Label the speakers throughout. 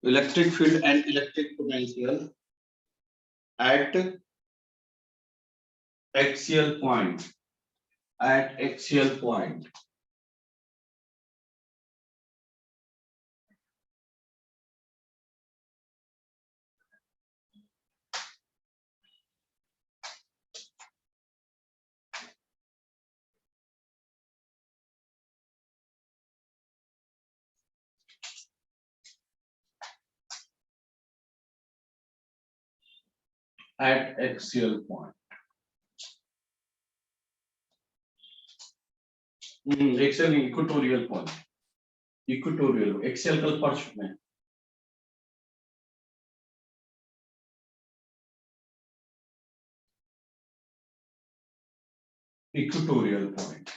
Speaker 1: electric field and electric potential at axial point. At axial point. At axial point. Axial equatorial point. Equatorial. Axial कल पढ़ चुके हैं. Equatorial point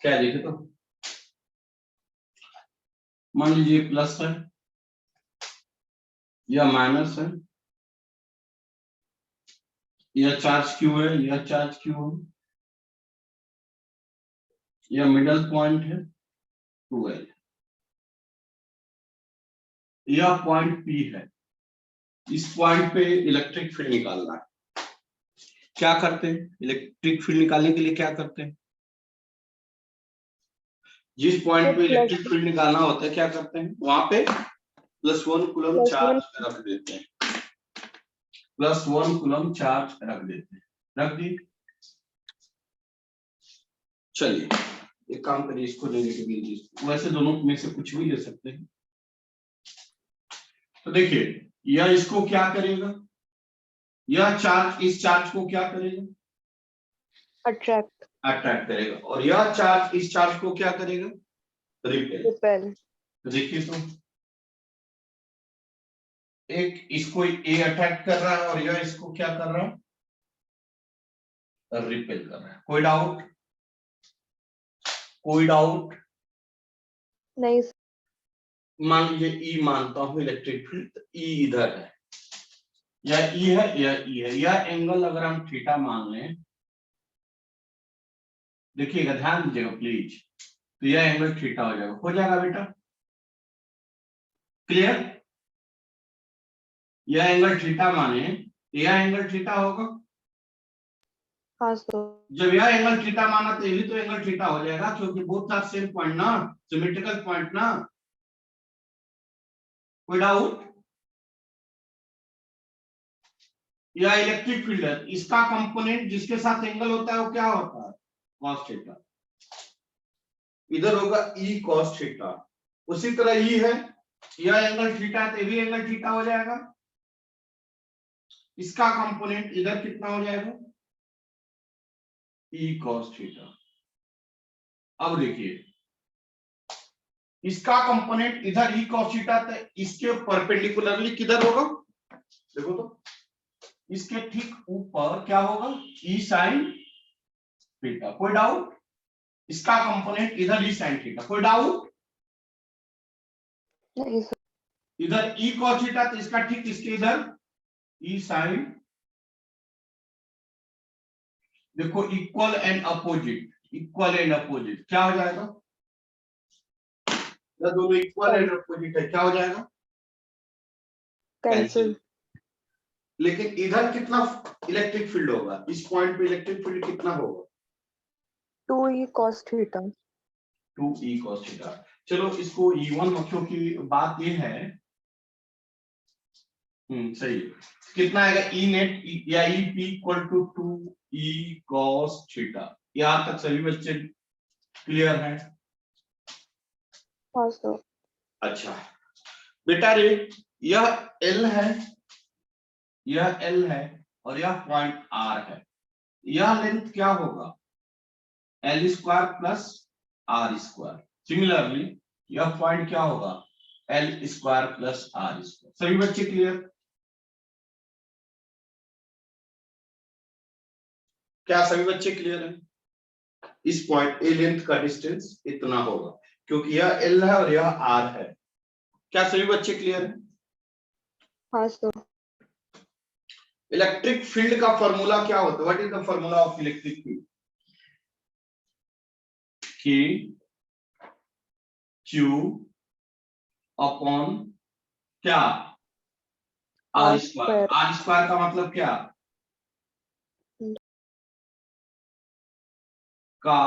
Speaker 1: क्या देखे तो मान लीजिए प्लस है या माइनस है या चार्ज क्यू है या चार्ज क्यू है या मिडल पॉइंट है 2L या पॉइंट P है. इस पॉइंट पे इलेक्ट्रिक फील्ड निकालना है. क्या करते हैं इलेक्ट्रिक फील्ड निकालने के लिए? क्या करते हैं जिस पॉइंट पे इलेक्ट्रिक फील्ड निकालना होता है क्या करते हैं वहां पे +1 कूलम चार्ज रख देते हैं. +1 कूलम चार्ज रख देते हैं. रख दी. चलिए एक काम करिए इसको नेगेटिव लीजिए. वैसे दोनों में से कुछ भी ले सकते हैं. तो देखिए यह इसको क्या करेगा? यह चार्ज इस चार्ज को क्या करेगा? अट्रैक्ट करेगा. और यह चार्ज इस चार्ज को क्या करेगा? रिपेल. देखिए तो एक इसको ए अट्रैक्ट कर रहा है और यह इसको क्या कर रहा है? रिपेल कर रहा है. कोई डाउट? कोई डाउट
Speaker 2: नहीं.
Speaker 1: मान लीजिए ई मानता हूं इलेक्ट्रिक फील्ड. ई इधर है या ई है या ई है. यह एंगल अगर हम थीटा मान लें देखिएगा ध्यान दीजिएगा प्लीज. तो यह एंगल थीटा हो जाएगा. हो जाएगा बेटा? क्लियर? यह एंगल थीटा माने यह एंगल थीटा होगा.
Speaker 2: हाँ सर.
Speaker 1: जब यह एंगल थीटा माना तो यही तो एंगल थीटा हो जाएगा क्योंकि बोथ आर सेम पॉइंट ना. सिमेट्रिकल पॉइंट ना. कोई डाउट? यह इलेक्ट्रिक फील्ड है. इसका कंपोनेंट जिसके साथ एंगल होता है वो क्या होता है? cos theta. इधर होगा e cos थीटा. उसी तरह ई है यह एंगल थीटा तो ये भी एंगल थीटा हो जाएगा. इसका कंपोनेंट इधर कितना हो जाएगा? e cos theta. अब देखिए इसका कंपोनेंट इधर e cos थीटा तो इसके परपेंडिकुलरली किधर होगा? देखो तो इसके ठीक ऊपर क्या होगा? e sin theta. कोई डाउट? इसका कंपोनेंट इधर e sin थीटा. कोई डाउट?
Speaker 2: नहीं सर.
Speaker 1: इधर e cos थीटा तो इसका ठीक इसके इधर e sin. देखो equal and opposite. Equal and opposite क्या हो जाएगा? दोनों इक्वल एंड अपोजिट है. क्या हो जाएगा?
Speaker 2: कैंसिल.
Speaker 1: लेकिन इधर कितना इलेक्ट्रिक फील्ड होगा? इस पॉइंट पे इलेक्ट्रिक फील्ड कितना होगा?
Speaker 2: 2e cos theta.
Speaker 1: 2e cos theta. चलो इसको E1 क्योंकि बात ये है. सही. कितना आएगा? E नेट या EP equal to 2e cos theta. यहां तक सभी बच्चे क्लियर है?
Speaker 2: हाँ सर.
Speaker 1: अच्छा बेटा रे यह L है यह L है और यह पॉइंट R है. यह लेंथ क्या होगा? L square plus R square. Similarly यह पॉइंट क्या होगा? L square plus R square. सभी बच्चे क्लियर? क्या सभी बच्चे क्लियर हैं? इस पॉइंट ए लेंथ का डिस्टेंस इतना होगा क्योंकि यह L है और यह R है. क्या सभी बच्चे क्लियर हैं?
Speaker 2: हाँ सर.
Speaker 1: इलेक्ट्रिक फील्ड का फॉर्मूला क्या होता है? What is the formula of electric field? कि Q अपॉन क्या,
Speaker 2: R
Speaker 1: R
Speaker 2: square.
Speaker 1: Square. R square का मतलब क्या, का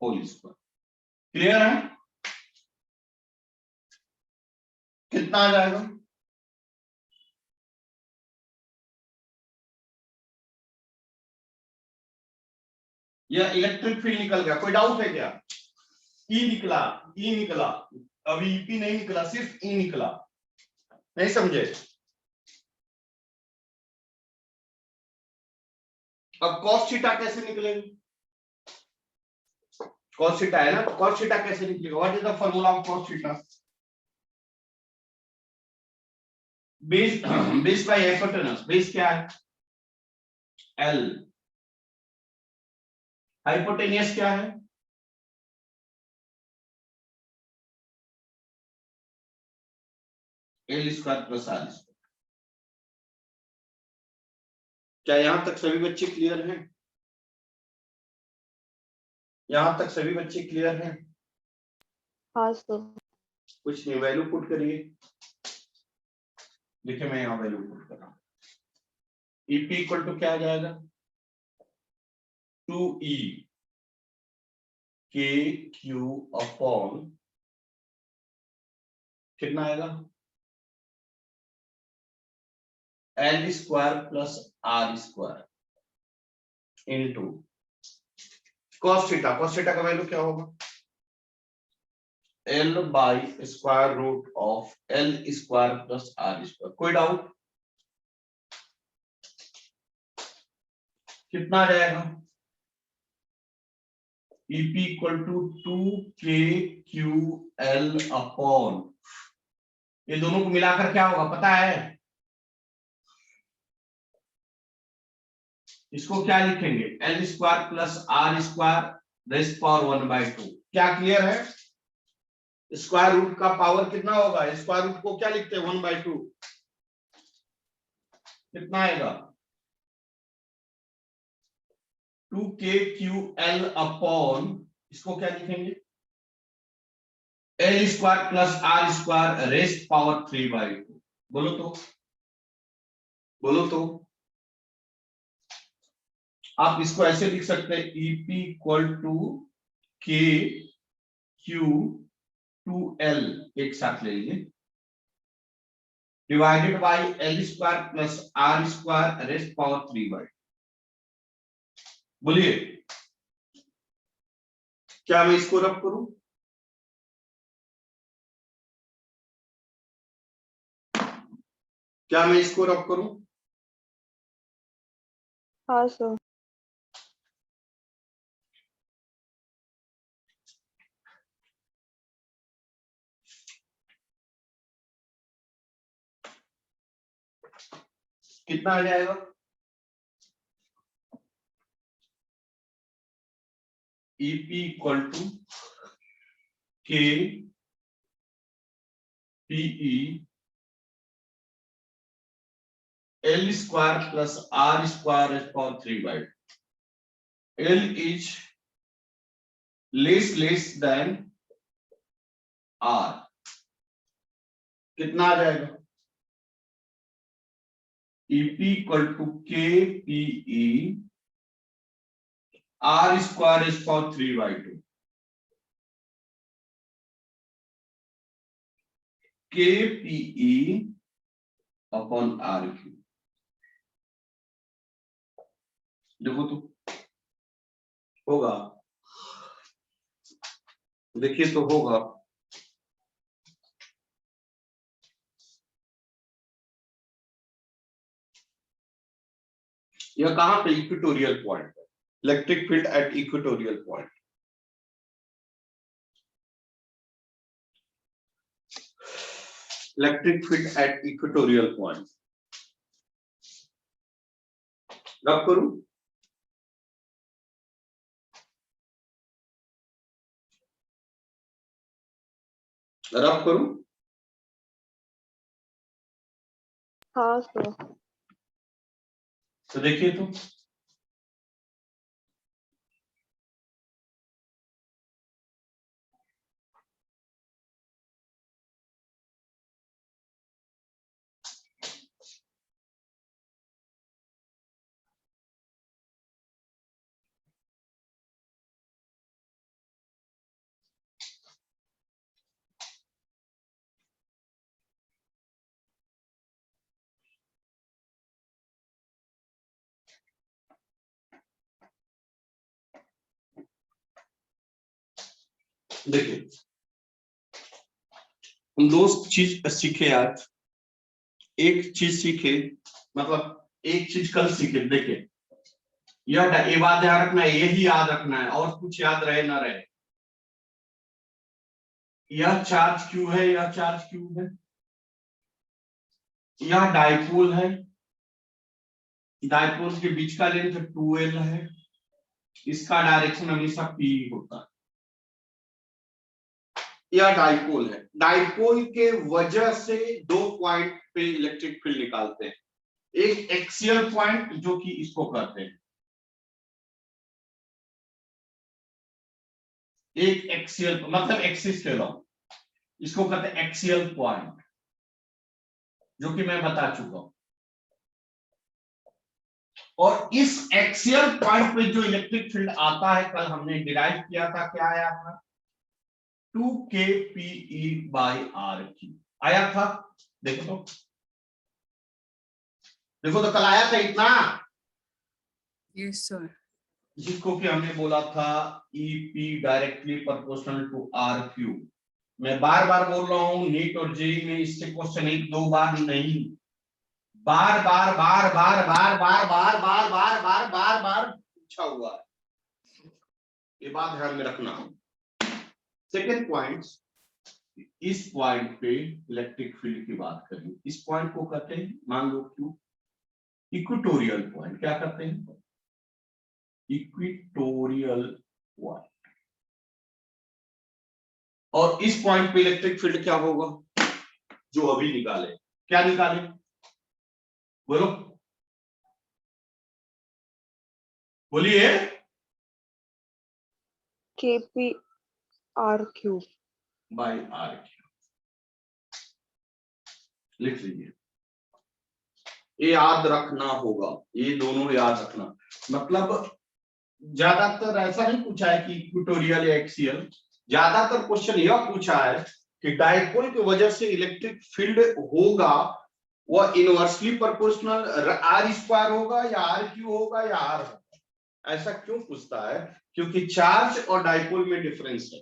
Speaker 1: होल स्क्वायर। क्लियर है? कितना आ जाएगा, यह इलेक्ट्रिक फील्ड निकल गया। कोई डाउट है क्या? ई निकला, ई निकला, अभी ईपी नहीं निकला, सिर्फ ई निकला। नहीं समझे? अब कॉस थीटा कैसे निकलेगा? कॉस थीटा है ना, कॉस थीटा कैसे निकलेगा? What is the formula of cos theta? Base base by hypotenuse. Base क्या है? एल। हाइपोटेनियस क्या है? L square plus R square. क्या यहां तक सभी बच्चे क्लियर हैं? यहां तक सभी बच्चे क्लियर हैं?
Speaker 2: हाँ सर।
Speaker 1: कुछ नहीं, वैल्यू पुट करिए। देखिए मैं यहां वैल्यू पुट कर रहा हूं। ईपी इक्वल टू क्या आ जाएगा, 2e के क्यू अपॉन कितना आएगा, L square plus R square into cos theta. Cos theta का वैल्यू क्या होगा, L by square root of L square plus R square. कोई डाउट? कितना आ जाएगा, EP equal to 2k/q/l upon, ये दोनों को मिलाकर क्या होगा पता है? इसको क्या लिखेंगे, L square plus R square raise power 1/2। क्या क्लियर है? स्क्वायर रूट का पावर कितना होगा, स्क्वायर रूट को क्या लिखते हैं 1/2। कितना आएगा, 2k/q/l अपॉन, इसको क्या लिखेंगे, L square plus R square raise power 3/2। बोलो तो, बोलो तो। आप इसको ऐसे लिख सकते हैं, EP equal to K Q two L, एक साथ ले लीजिए, divided by L square plus R square raise power 3/2। बोलिए, क्या मैं इसको रब करूं? क्या मैं इसको रब करूं?
Speaker 2: हाँ सर।
Speaker 1: कितना आ जाएगा, EP equal to K P L square plus R square raise power 3/2। L is less than R. कितना आ जाएगा, EP equal to K P R square raise power 3/2, K PE upon R cube. देखो तो होगा, देखिए तो होगा। यह कहां पे, equatorial point, electric field eight equatorial point. Electric field eight equatorial point. रब करूं, रब करूं?
Speaker 2: हाँ सर।
Speaker 1: तो देखिए तो, देखिए हम दो चीज सीखे आज। एक चीज सीखे, मतलब एक चीज कल सीखे। देखिए ये बात ध्यान रखना है, यही याद रखना है, और कुछ याद रहे ना रहे। यह चार्ज क्यू है, यह चार्ज क्यू है, यह डाइपोल है, डाइपोल के बीच का लेंथ 2l है, इसका डायरेक्शन हमेशा p होता है। यह डाइपोल है, डाइपोल के वजह से दो पॉइंट पे इलेक्ट्रिक फील्ड निकालते हैं। एक एक्सियल पॉइंट जो कि इसको कहते हैं, एक एक्सियल मतलब एक्सिस के लॉ, इसको कहते हैं एक्सियल पॉइंट, जो कि मैं बता चुका हूं। और इस एक्सियल पॉइंट पे जो इलेक्ट्रिक फील्ड आता है, कल हमने डिराइव किया था, क्या आया था? 2kPe/r³ आया था। देखो तो कल आया था इतना।
Speaker 3: Yes sir.
Speaker 1: जिसको कि हमने बोला था EP directly proportional to R³। मैं बार बार बोल रहा हूं, नीट और जेईई में इससे क्वेश्चन एक दो बार नहीं, बार बार बार बार बार बार बार बार बार बार बार बार पूछा हुआ है, ये बात ध्यान में रखना। सेकेंड पॉइंट, इस पॉइंट पे इलेक्ट्रिक फील्ड की बात करें, इस पॉइंट को कहते हैं, मान लो क्यों, इक्वेटोरियल पॉइंट। क्या कहते हैं? Equatorial point. और इस पॉइंट पे इलेक्ट्रिक फील्ड क्या होगा जो अभी निकाले? क्या निकाले? बोलो, बोलिए।
Speaker 2: KPr³
Speaker 1: बाई R³ लिख लीजिए, ये याद रखना होगा, ये दोनों याद रखना। मतलब ज्यादातर ऐसा नहीं पूछा है कि इक्वेटोरियल या एक्सियल, ज्यादातर क्वेश्चन यह पूछा है कि डाइपोल की वजह से इलेक्ट्रिक फील्ड होगा, वह इनवर्सली प्रोपोर्शनल R² होगा या R³ होगा या R होगा। ऐसा क्यों पूछता है? क्योंकि चार्ज और डाइपोल में डिफरेंस है।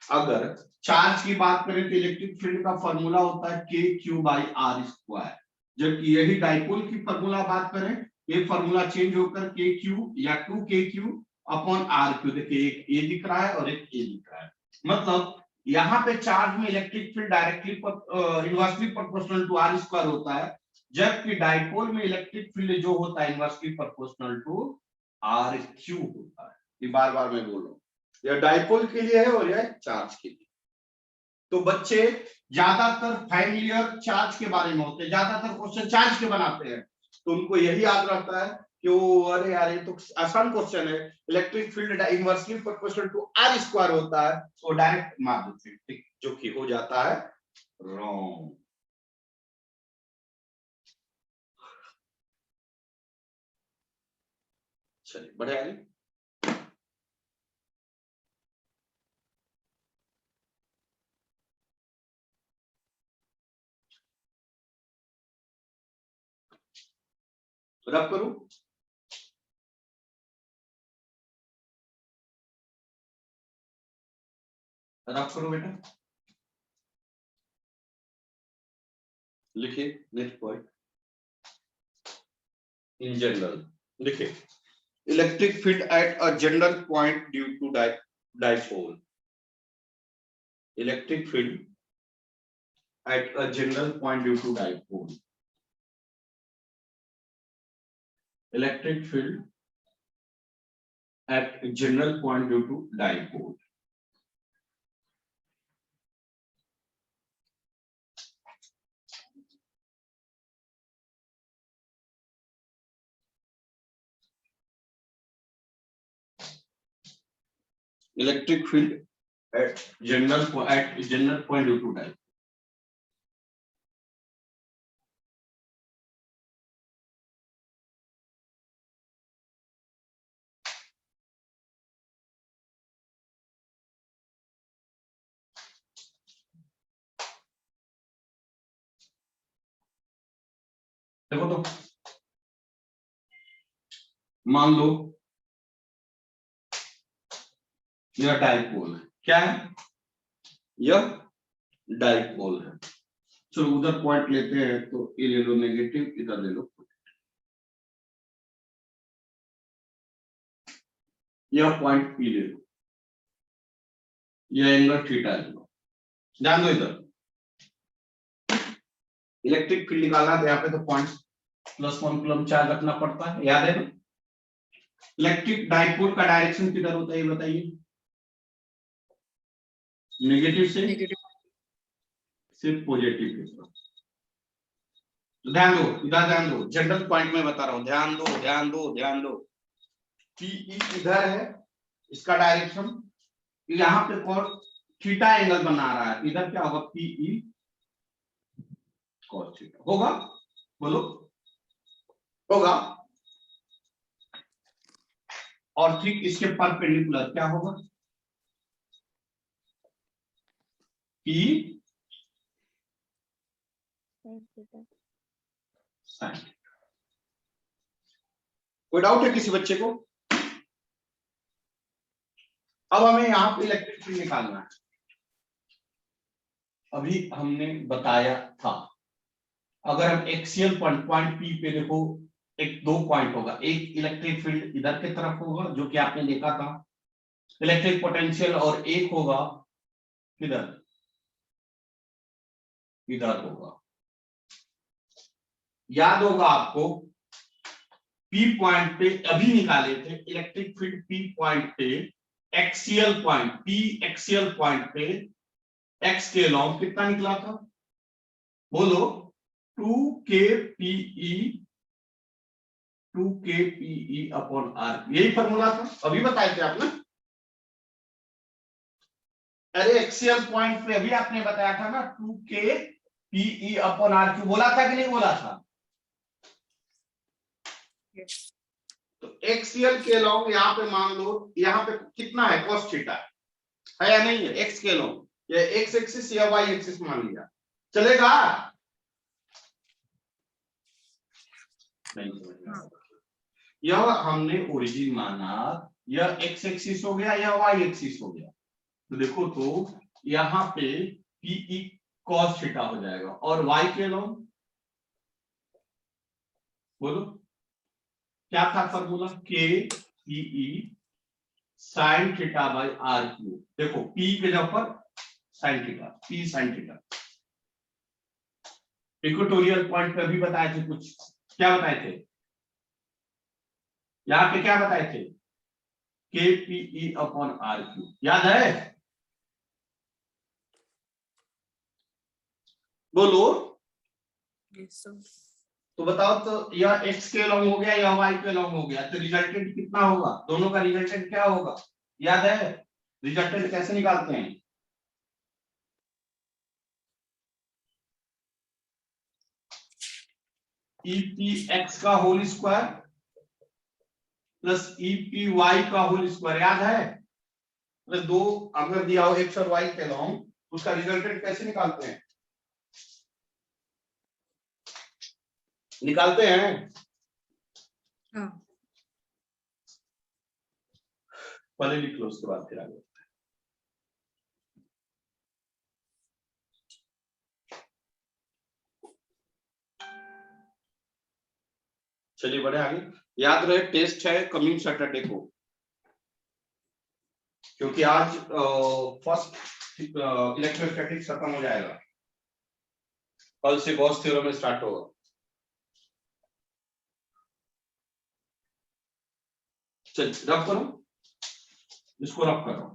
Speaker 1: अगर चार्ज की बात करें तो इलेक्ट्रिक फील्ड का फॉर्मूला होता है KQ/R², जबकि यही डाइपोल की फॉर्मूला बात करें, ये फॉर्मूला चेंज होकर KQ या 2KQ/R³। देखिए एक ए दिख रहा है और एक ए दिख रहा है। मतलब यहाँ पे चार्ज में electric field directly inversely proportional to R² होता है, जबकि डाइपोल में इलेक्ट्रिक फील्ड जो होता है इनवर्सली प्रोपोर्शनल टू R³ होता है। ये बार बार मैं बोल रहा हूँ, यह डाइपोल के लिए है और यह चार्ज के लिए। तो बच्चे ज्यादातर फाइनल चार्ज के बारे में होते हैं, ज्यादातर क्वेश्चन चार्ज के बनाते हैं, तो उनको यही याद रहता है कि वो अरे यार ये तो आसान क्वेश्चन है, electric field inversely proportional to R² होता है, तो डायरेक्ट मार देते हैं, जो कि हो जाता है रॉन्ग। चलिए बढ़िया है। रब करूं, रब करो बेटा, लिखिए नेक्स्ट पॉइंट। इन जनरल लिखिए, electric field at a general point due to dipole. Electric field at a general point due to dipole. Electric field at a general point due to dipole. Electric field at general point due to dipole. देखो तो मान लो यह dipole है, क्या है? यह dipole है। चलो उधर पॉइंट लेते हैं, तो ये ले लो नेगेटिव, इधर ले लो, यह पॉइंट पी ले लो, यह एंगल थीटा ले लो। ध्यान दो, इधर इलेक्ट्रिक फील्ड निकालना तो यहाँ पे तो पॉइंट +1 कूलम चार्ज रखना पड़ता है, याद है ना। इलेक्ट्रिक डाइपोल का डायरेक्शन किधर होता है ये बताइए, नेगेटिव से
Speaker 3: Negative.
Speaker 1: सिर्फ पॉजिटिव की तरफ। तो ध्यान दो, इधर ध्यान दो, जनरल पॉइंट में बता रहा हूं, ध्यान दो ध्यान दो ध्यान दो। पीई इधर है, इसका डायरेक्शन, यहाँ पे कौन थीटा एंगल बना रहा है, इधर क्या होगा, पीई कॉस थीटा होगा, बोलो होगा। और ठीक इसके परपेंडिकुलर क्या होगा, पी साइन। कोई डाउट है किसी बच्चे को? अब हमें यहाँ पे इलेक्ट्रिक फील्ड निकालना है। अभी हमने बताया था, अगर हम एक्सियल पॉइंट पी पे देखो, एक दो पॉइंट होगा, एक इलेक्ट्रिक फील्ड इधर की तरफ होगा जो कि आपने देखा था इलेक्ट्रिक पोटेंशियल, और एक होगा किधर, इधर होगा। याद होगा आपको, पी पॉइंट पे अभी निकाले थे इलेक्ट्रिक फील्ड, पी पॉइंट पे axial point, P axial point पे एक्स के लॉन्ग कितना निकला था, बोलो 2kPe अपॉन आर, यही फॉर्मूला था, अभी बताए थे आपने। अरे एक्सियल पॉइंट पे अभी आपने बताया था ना, 2kPe अपॉन आर क्यू, बोला था कि नहीं बोला था?
Speaker 3: Yes.
Speaker 1: तो एक्सियल के लॉन्ग यहाँ पे मान लो, यहाँ पे कितना है, cos थीटा है या नहीं है, एक्स के लॉन्ग, या एक्स एक्सिस या वाई एक्सिस मान लिया, चलेगा? नहीं चलेगा। यह हमने ओरिजिन माना, यह एक्स एक्सिस हो गया या वाई एक्सिस हो गया, तो देखो तो यहाँ पे पीई cos थीटा हो जाएगा, और वाई के लॉन्ग बोलो क्या था formula, K P sine theta by R cube. देखो पी के जगह पर sine theta, P sine theta. Equatorial point पे भी बताए थे कुछ, क्या बताए थे, यहाँ पे क्या बताए थे, के पीई अपॉन आर क्यू, याद है? बोलो।
Speaker 3: Yes, sir.
Speaker 1: तो बताओ, तो यह एक्स के लॉन्ग हो गया या वाई के लॉन्ग हो गया, तो रिजल्टेंट कितना होगा, दोनों का रिजल्टेंट क्या होगा, याद है? रिजल्टेंट कैसे निकालते हैं, ईपी एक्स का whole square plus EP Y का होल स्क्वायर, याद है? प्लस दो अगर दिया हो एक्स और वाई के लॉन्ग, उसका रिजल्टेंट कैसे निकालते हैं, निकालते हैं?
Speaker 3: हाँ.
Speaker 1: पहले लिख लो, उसके बाद फिर आगे। चलिए बढ़े आगे। याद रहे टेस्ट है कमिंग सैटरडे को, क्योंकि आज फर्स्ट इलेक्ट्रोस्टैटिक्स खत्म हो जाएगा, कल से गॉस थ्योरम स्टार्ट होगा। चल रब करो, इसको रब करो,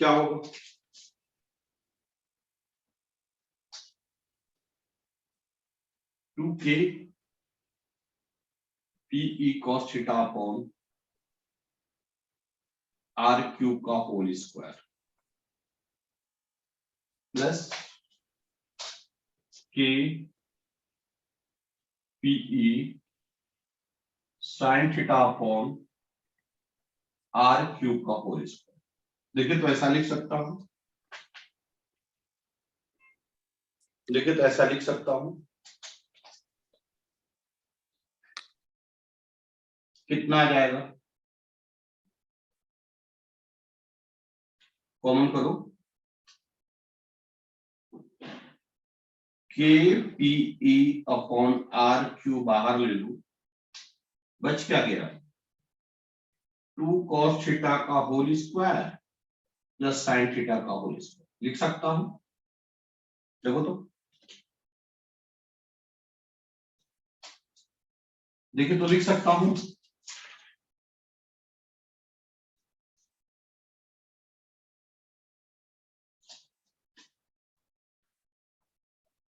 Speaker 1: क्या होगा, two K P cos theta upon R cube का whole square plus K P sine theta upon R cube का होल स्क्वायर। देखिए तो ऐसा लिख सकता हूं, देखिए तो ऐसा लिख सकता हूं, कितना आ जाएगा, कॉमन करो, K P E upon R cube बाहर ले लो, बच क्या गया 2 cos थीटा का whole square plus sine theta का होल स्क्वायर। लिख सकता हूं, देखो तो, देखिए तो लिख सकता हूं,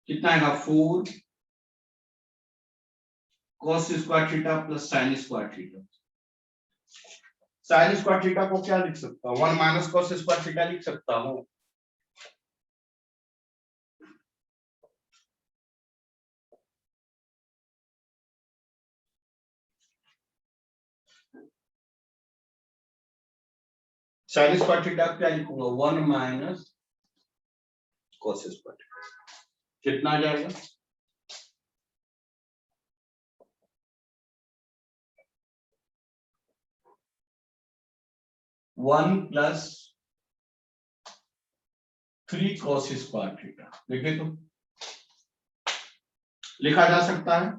Speaker 1: कितना आएगा 4 cos square theta plus sine square theta. Sine square theta को क्या लिख सकता हूँ 1 माइनस cos स्क्वायर थीटा लिख सकता हूँ। साइन स्क्वायर थीटा क्या लिखूंगा 1 माइनस cos स्क्वायर थीटा, कितना आ जाएगा 1 प्लस 3 cos स्क्वायर थीटा। देखिए तो लिखा जा सकता है,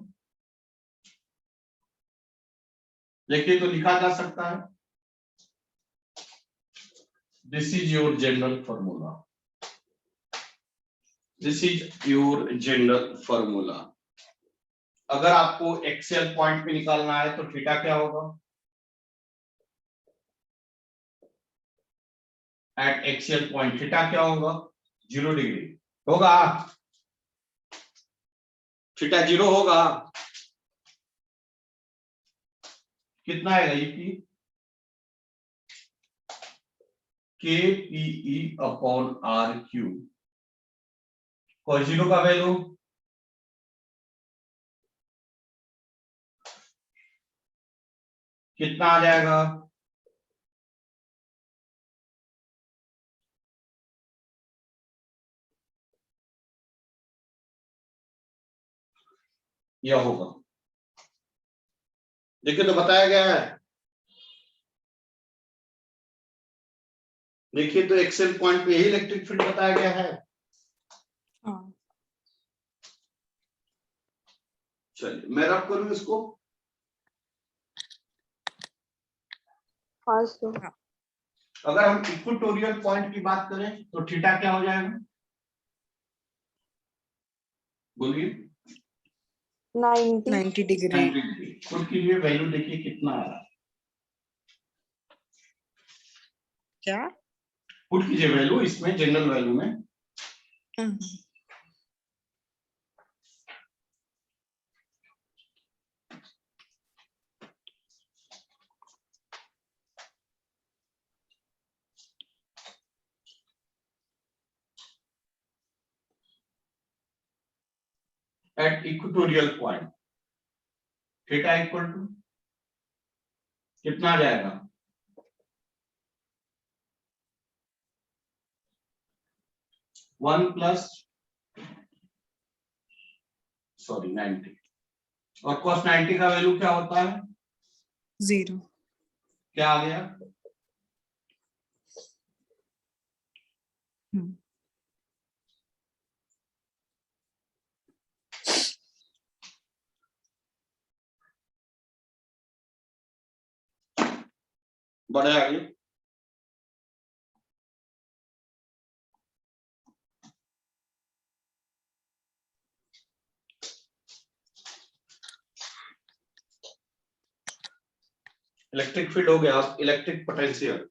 Speaker 1: देखिए तो लिखा जा सकता है। This is your general formula, this is your general formula. अगर आपको एक्सेल पॉइंट पे निकालना है तो थीटा क्या होगा, एट एक्सेल पॉइंट थीटा क्या होगा 0 डिग्री होगा, थीटा 0 होगा। कितना आएगा ये के पीई अपॉन आर क्यू, और 0 का वैल्यू कितना आ जाएगा यह होगा, देखिए तो बताया गया है, देखिए तो एक्सेल पॉइंट पे यही इलेक्ट्रिक फील्ड बताया गया है।
Speaker 3: हाँ,
Speaker 1: चलिए मैं रब करूं इसको,
Speaker 2: हाँ सर।
Speaker 3: हाँ,
Speaker 1: अगर हम इक्वेटोरियल पॉइंट की बात करें तो थीटा क्या हो जाएगा, बोलिए
Speaker 2: 90।
Speaker 3: 90 डिग्री।
Speaker 1: 90 डिग्री। खुद के लिए वैल्यू देखिए कितना आ रहा है,
Speaker 3: क्या?
Speaker 1: पुट कीजिए वैल्यू इसमें, जनरल वैल्यू में
Speaker 3: hmm,
Speaker 1: at equatorial point theta equal to कितना आ जाएगा 1 प्लस 90, और cos 90 का वैल्यू क्या होता है,
Speaker 3: 0।
Speaker 1: क्या आ गया
Speaker 3: हम्म,
Speaker 1: बढ़े आगे, इलेक्ट्रिक फील्ड हो गया, इलेक्ट्रिक पोटेंशियल।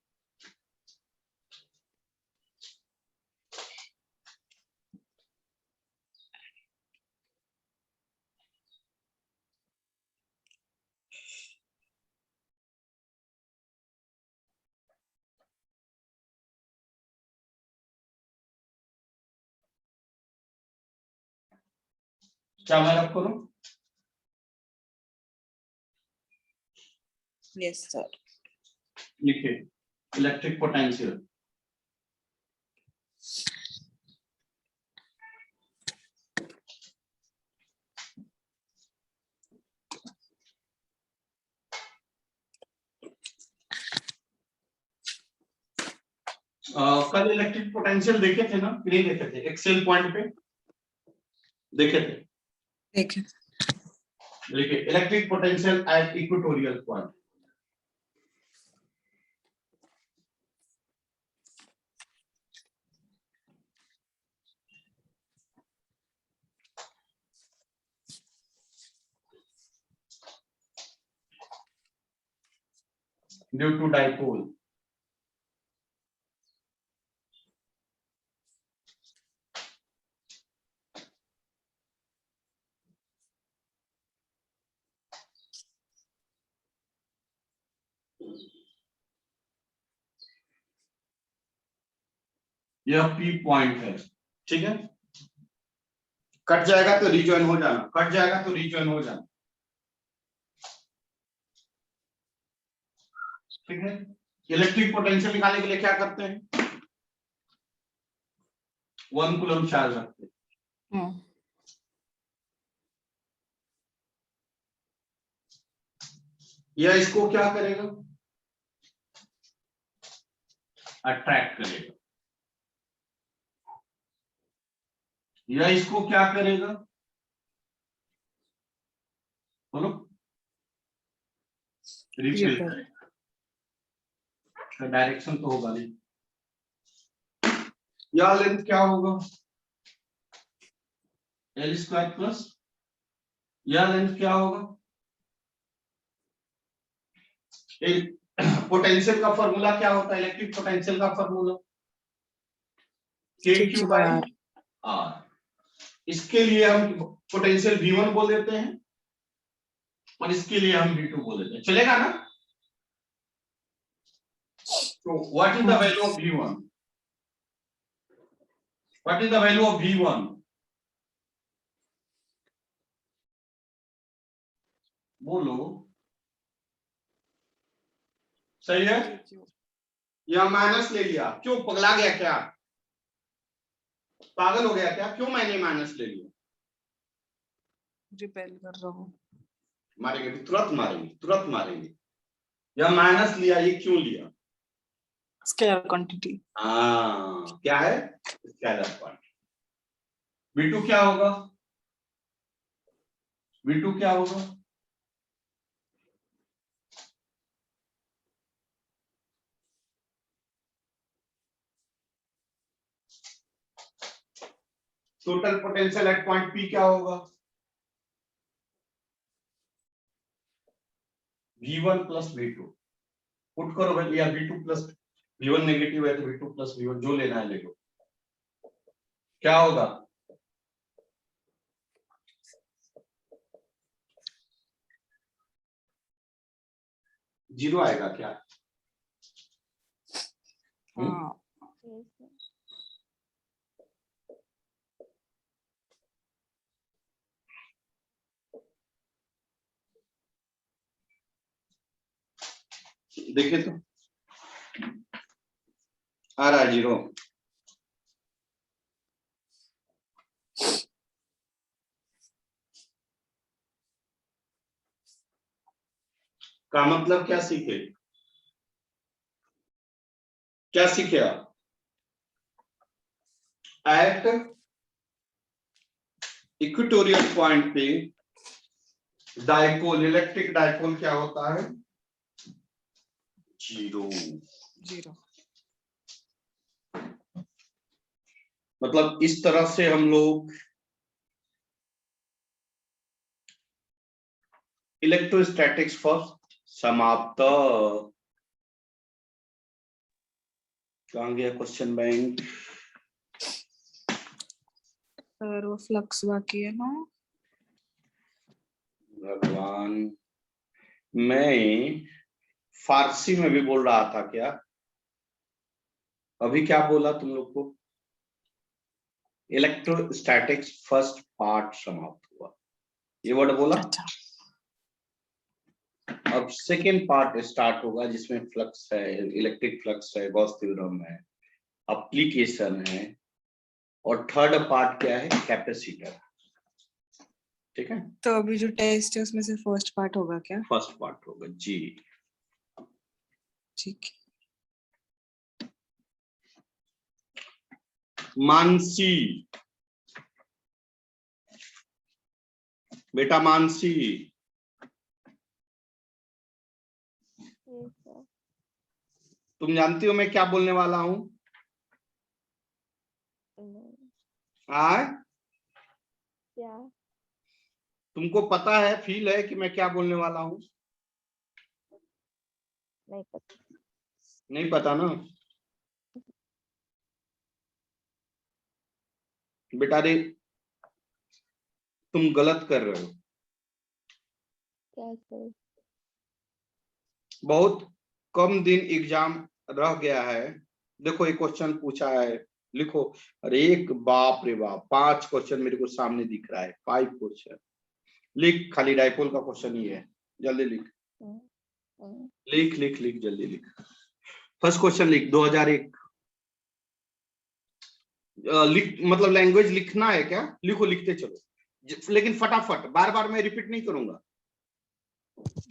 Speaker 1: क्या मैं रब करूं,
Speaker 3: यस सर।
Speaker 1: लिखिए इलेक्ट्रिक पोटेंशियल, कल इलेक्ट्रिक पोटेंशियल देखे थे ना, नहीं देखे थे? एक्सेल पॉइंट पे देखे थे।
Speaker 3: देखें।
Speaker 1: देखिए electric potential at equatorial point. Due to dipole, यह पी पॉइंट है, ठीक है। कट जाएगा तो रिजॉइन हो जाना, कट जाएगा तो रिजॉइन हो जाना, ठीक है। इलेक्ट्रिक पोटेंशियल निकालने के लिए क्या करते हैं? 1 कूलम चार्ज रखते हैं। यह इसको क्या करेगा? अट्रैक्ट करेगा। यह इसको क्या करेगा? बोलो। रिपेल करेगा। डायरेक्शन तो होगा नहीं। यह लेंथ क्या होगा? एल स्क्वायर प्लस, यह लेंथ क्या होगा? पोटेंशियल का फॉर्मूला क्या होता है? इलेक्ट्रिक पोटेंशियल का फॉर्मूला के क्यू बाई आर। इसके लिए हम पोटेंशियल V1 बोल देते हैं और इसके लिए हम V2 बोल देते हैं, चलेगा ना? तो what is the value of V1? What is the value of V1? बोलो। सही है। या माइनस ले लिया, क्यों? पगला गया क्या? पागल हो गया क्या? क्यों मैंने माइनस ले लिया?
Speaker 3: रिपेल कर रहा हूँ।
Speaker 1: मारेंगे तो तुरंत मारेंगे, तुरंत मारेंगे। या माइनस लिया, ये क्यों लिया?
Speaker 3: Scalar quantity.
Speaker 1: हाँ, क्या है? Scalar quantity. V2 क्या होगा? V2 क्या होगा? Total potential at point P क्या होगा? V1 प्लस V2 पुट करो भैया। V2 प्लस V1 नेगेटिव है तो V2 प्लस V1 जो लेना है ले लो। क्या होगा? जीरो आएगा क्या?
Speaker 3: हाँ।
Speaker 1: देखिए तो आ रहा है जीरो। का मतलब क्या सीखे? क्या सीखे आप? एट इक्वेटोरियल पॉइंट पे डाइपोल, इलेक्ट्रिक डाइपोल क्या होता है? जीरो।
Speaker 3: जीरो।
Speaker 1: मतलब इस तरह से हम लोग इलेक्ट्रोस्टैटिक्स फॉर समाप्त। कहां गया क्वेश्चन बैंक?
Speaker 3: सर वो फ्लक्स बाकी है ना।
Speaker 1: भगवान, मैं फारसी में भी बोल रहा था क्या? अभी क्या बोला तुम लोग को? इलेक्ट्रोस्टैटिक्स फर्स्ट पार्ट समाप्त हुआ, ये वर्ड बोला।
Speaker 3: अच्छा।
Speaker 1: अब सेकेंड पार्ट स्टार्ट होगा जिसमें फ्लक्स है, इलेक्ट्रिक फ्लक्स है, गॉस थ्योरम है, एप्लीकेशन है, और थर्ड पार्ट क्या है? कैपेसिटर। ठीक है।
Speaker 3: तो अभी जो टेस्ट है उसमें से फर्स्ट पार्ट होगा क्या?
Speaker 1: फर्स्ट पार्ट होगा जी।
Speaker 3: ठीक है।
Speaker 1: मानसी, बेटा मानसी,
Speaker 2: यस सर।
Speaker 1: तुम जानती हो मैं क्या बोलने वाला हूं?
Speaker 2: नहीं।
Speaker 1: आय,
Speaker 2: क्या?
Speaker 1: तुमको पता है, फील है कि मैं क्या बोलने वाला हूं?
Speaker 2: नहीं पता।
Speaker 1: नहीं पता ना? बेटा रे, तुम गलत कर रहे हो।
Speaker 2: क्या सर?
Speaker 1: बहुत कम दिन एग्जाम रह गया है। देखो एक क्वेश्चन पूछा है, लिखो। अरे एक बाप रे बाप, 5 क्वेश्चन मेरे को सामने दिख रहा है, 5 क्वेश्चन। लिख, खाली डाइपोल का क्वेश्चन ही है, जल्दी लिख।
Speaker 2: हम्म, हम्म,
Speaker 1: लिख लिख लिख, जल्दी लिख। फर्स्ट क्वेश्चन लिख, 2001। लिख मतलब लैंग्वेज लिखना है क्या? लिखो, लिखते चलो, लेकिन फटाफट, बार बार मैं रिपीट नहीं करूंगा।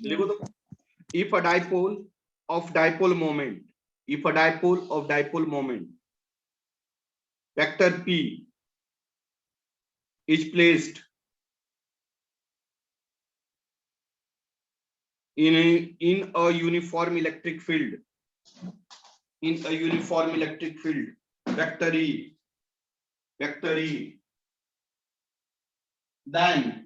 Speaker 1: लिखो
Speaker 2: yes
Speaker 1: तो।
Speaker 2: sir.
Speaker 1: If a dipole of dipole moment, if a dipole of dipole moment, vector P is placed in a uniform electric field, in a uniform electric field, vector E, then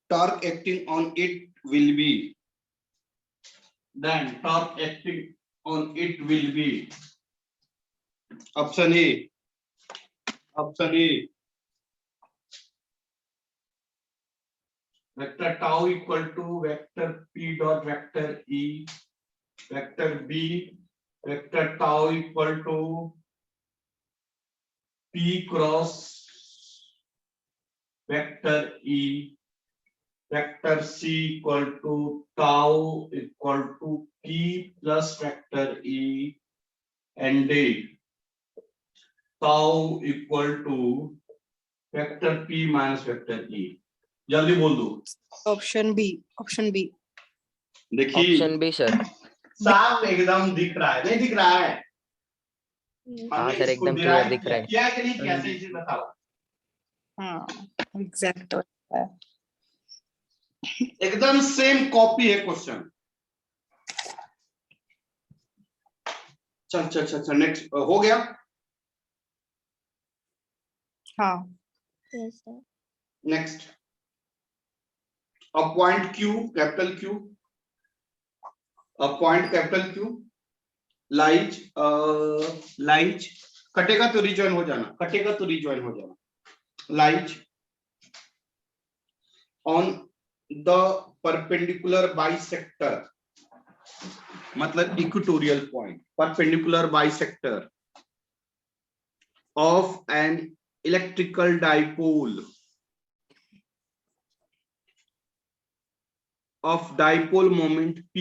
Speaker 1: torque acting on it will be, then torque acting on it will be, option A, vector tau equal to vector P dot vector E, vector B, vector tau equal to P cross vector E, vector C equal to tau equal to P plus vector E, and D tau equal to vector P minus vector E. जल्दी बोल दो।
Speaker 3: Option B.
Speaker 1: देखिए
Speaker 4: option B sir.
Speaker 1: साफ एकदम दिख रहा है, नहीं दिख रहा है?
Speaker 2: Yes.
Speaker 4: हाँ
Speaker 1: हमने
Speaker 4: सर,
Speaker 1: इसको
Speaker 4: एकदम
Speaker 1: डिराइव
Speaker 4: क्लियर दिख रहा है।
Speaker 1: किया कि नहीं किया, सही से बताओ।
Speaker 3: हाँ, एग्जैक्ट है।
Speaker 1: एकदम सेम कॉपी है क्वेश्चन। चल चल चल चल, नेक्स्ट हो गया।
Speaker 3: हाँ,
Speaker 2: Yes sir.
Speaker 1: Next, a point Q, capital Q, a point capital Q lies कटेगा तो रिजॉइन हो जाना, lies on the perpendicular bisector, मतलब equatorial point, perpendicular bisector of an electrical dipole of dipole moment P